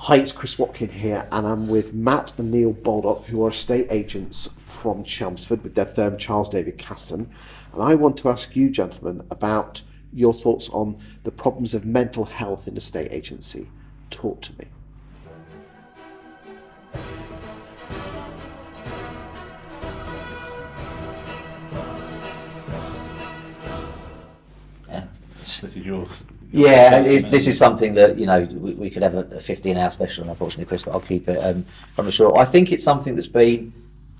Hi, it's Chris Watkin here, and I'm with Matt and Neil Baldock, who are estate agents from Chelmsford with their firm Charles David Casson. And I want to ask you, gentlemen, about your thoughts on the problems of mental health in estate agency. Talk to me. This is something that we could have a 15-hour special, and unfortunately, Chris, but I'll keep it on the short. I think it's something that's been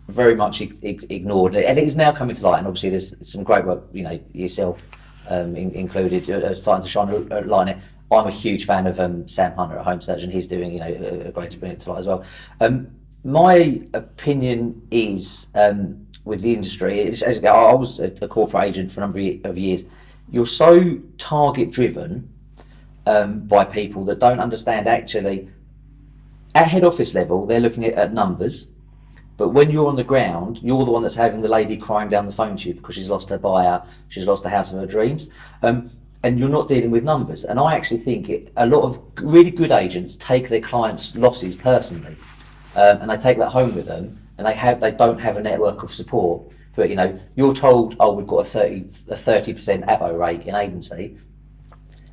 very much ignored, and it is now coming to light. And obviously, there's some great work, yourself included, starting to shine a light on it. I'm a huge fan of Sam Hunter at Home Surgeon. He's doing a great to bring it to light as well. My opinion is with the industry, I was a corporate agent for a number of years. You're so target driven by people that don't understand actually at head office level they're looking at numbers, but when you're on the ground you're the one that's having the lady crying down the phone to you because she's lost her buyer, she's lost the house of her dreams, and you're not dealing with numbers. And I actually think a lot of really good agents take their clients' losses personally, and they take that home with them, and they don't have a network of support. But you're told, oh, we've got a 30% abo rate in agency.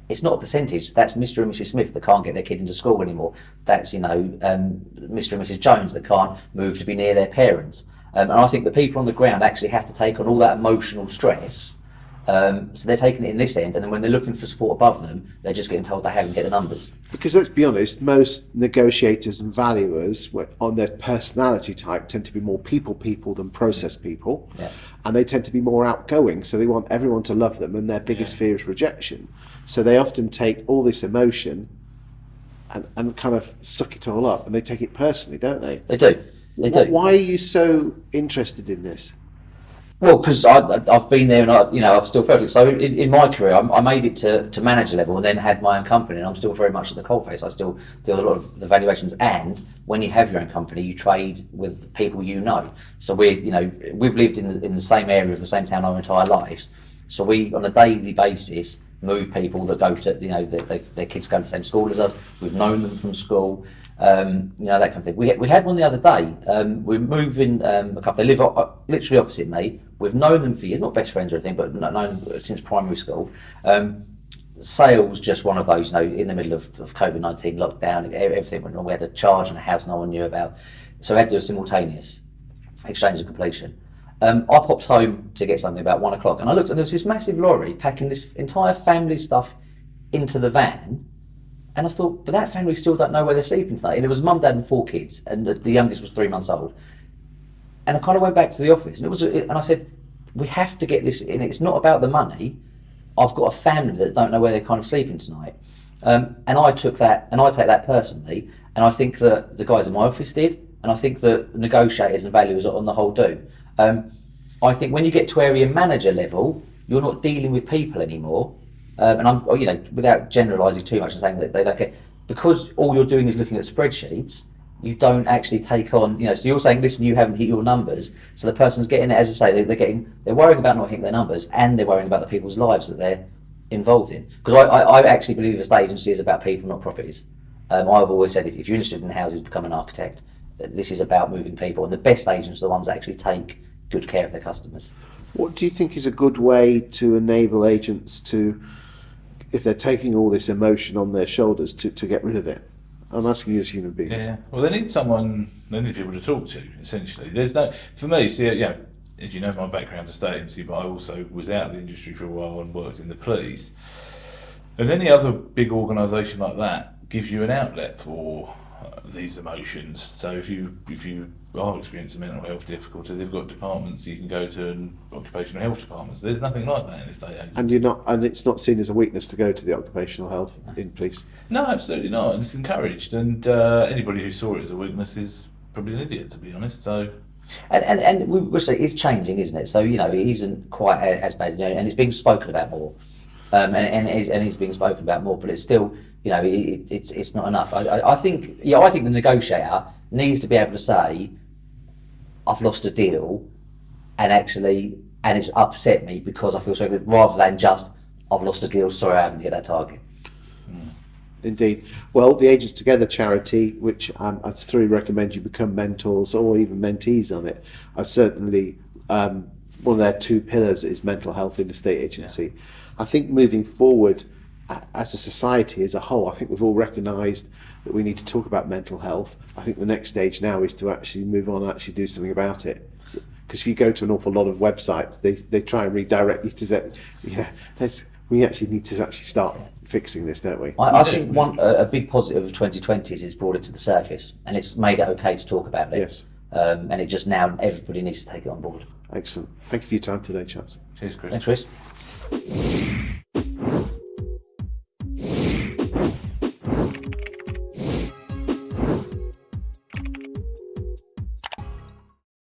It's not a percentage. That's Mr. and Mrs. Smith that can't get their kid into school anymore. That's Mr. and Mrs. Jones that can't move to be near their parents. And I think the people on the ground actually have to take on all that emotional stress. So they're taking it in this end, and then when they're looking for support above them, they're just getting told they haven't hit the numbers. Because let's be honest, most negotiators and valuers on their personality type tend to be more people than process people, and they tend to be more outgoing, so they want everyone to love them, and their biggest fear is rejection. So they often take all this emotion and kind of suck it all up, and they take it personally, don't they? They do. Why are you so interested in this? Well, because I've been there, and I've still felt it. So in my career, I made it to manager level, and then had my own company, and I'm still very much at the coalface. I still deal with a lot of the valuations, and when you have your own company, you trade with people you know. So we've lived in the same area of the same town our entire lives. So we, on a daily basis, move people that go to their kids go to the same school as us. We've known them from school. That kind of thing. We had one the other day. We're moving a couple. They live literally opposite me. We've known them for years, not best friends or anything, but known since primary school. Sales, just one of those. In the middle of COVID-19 lockdown, everything went wrong. We had a charge in a house no one knew about, so we had to do a simultaneous exchange of completion. I popped home to get something about 1 o'clock, and I looked, and there was this massive lorry packing this entire family stuff into the van. And I thought, but that family still don't know where they're sleeping tonight. And it was mum, dad, and 4 kids, and the youngest was 3 months old. And I kind of went back to the office, and I said, we have to get this in. It's not about the money. I've got a family that don't know where they're kind of sleeping tonight. And I took that, and I take that personally. And I think that the guys in my office did, and I think that negotiators and valuers on the whole do. I think when you get to area manager level, you're not dealing with people anymore. And I'm, without generalising too much and saying that they don't care, because all you're doing is looking at spreadsheets, you don't actually take on, so you're saying, listen, you haven't hit your numbers, so the person's getting it, as I say, they're worrying about not hitting their numbers, and they're worrying about the people's lives that they're involved in. Because I actually believe estate agency is about people, not properties. I've always said, if you're interested in houses, become an architect. This is about moving people, and the best agents are the ones that actually take good care of their customers. What do you think is a good way to enable agents to, if they're taking all this emotion on their shoulders, to get rid of it? I'm asking you as human beings. Yeah, well, they need people to talk to, essentially. For me, as you know, my background's estate agency, but I also was out of the industry for a while and worked in the police. And any other big organisation like that gives you an outlet for these emotions. So if you are experiencing mental health difficulty, they've got departments you can go to, and occupational health departments. There's nothing like that in estate agency. And it's not seen as a weakness to go to the occupational health in police. No, absolutely not. And it's encouraged. And anybody who saw it as a weakness is probably an idiot, to be honest. So. And we'll say it's changing, isn't it? So it isn't quite as bad, and it's being spoken about more. And it's being spoken about more, but it's still, it's not enough. I think the negotiator needs to be able to say, I've lost a deal, and it's upset me, because I feel so good, rather than just, I've lost a deal, sorry, I haven't hit that target. Mm. I think, it's changing, isn't it? So, we'll say it's changing, and it's being spoken about more, but it's still, it's not enough. I think the negotiator needs to be able to say, I've lost a deal, and actually, and it's upset me because I feel so good, rather than just, I've lost a deal, sorry, I haven't hit that target. Indeed. Well, the Agents Together charity, which I thoroughly recommend you become mentors or even mentees on it, I've certainly, one of their 2 pillars is mental health in the state agency. I think moving forward, as a society as a whole, I think we've all recognised that we need to talk about mental health. I think the next stage now is to actually move on and actually do something about it. Because if you go to an awful lot of websites, they try and redirect you to say, we actually need to actually start fixing this, don't we? I think a big positive of 2020 is it's brought it to the surface and it's made it okay to talk about it. Yes. And it just now, everybody needs to take it on board. Excellent. Thank you for your time today, chaps. Cheers, Chris. Thanks, Chris.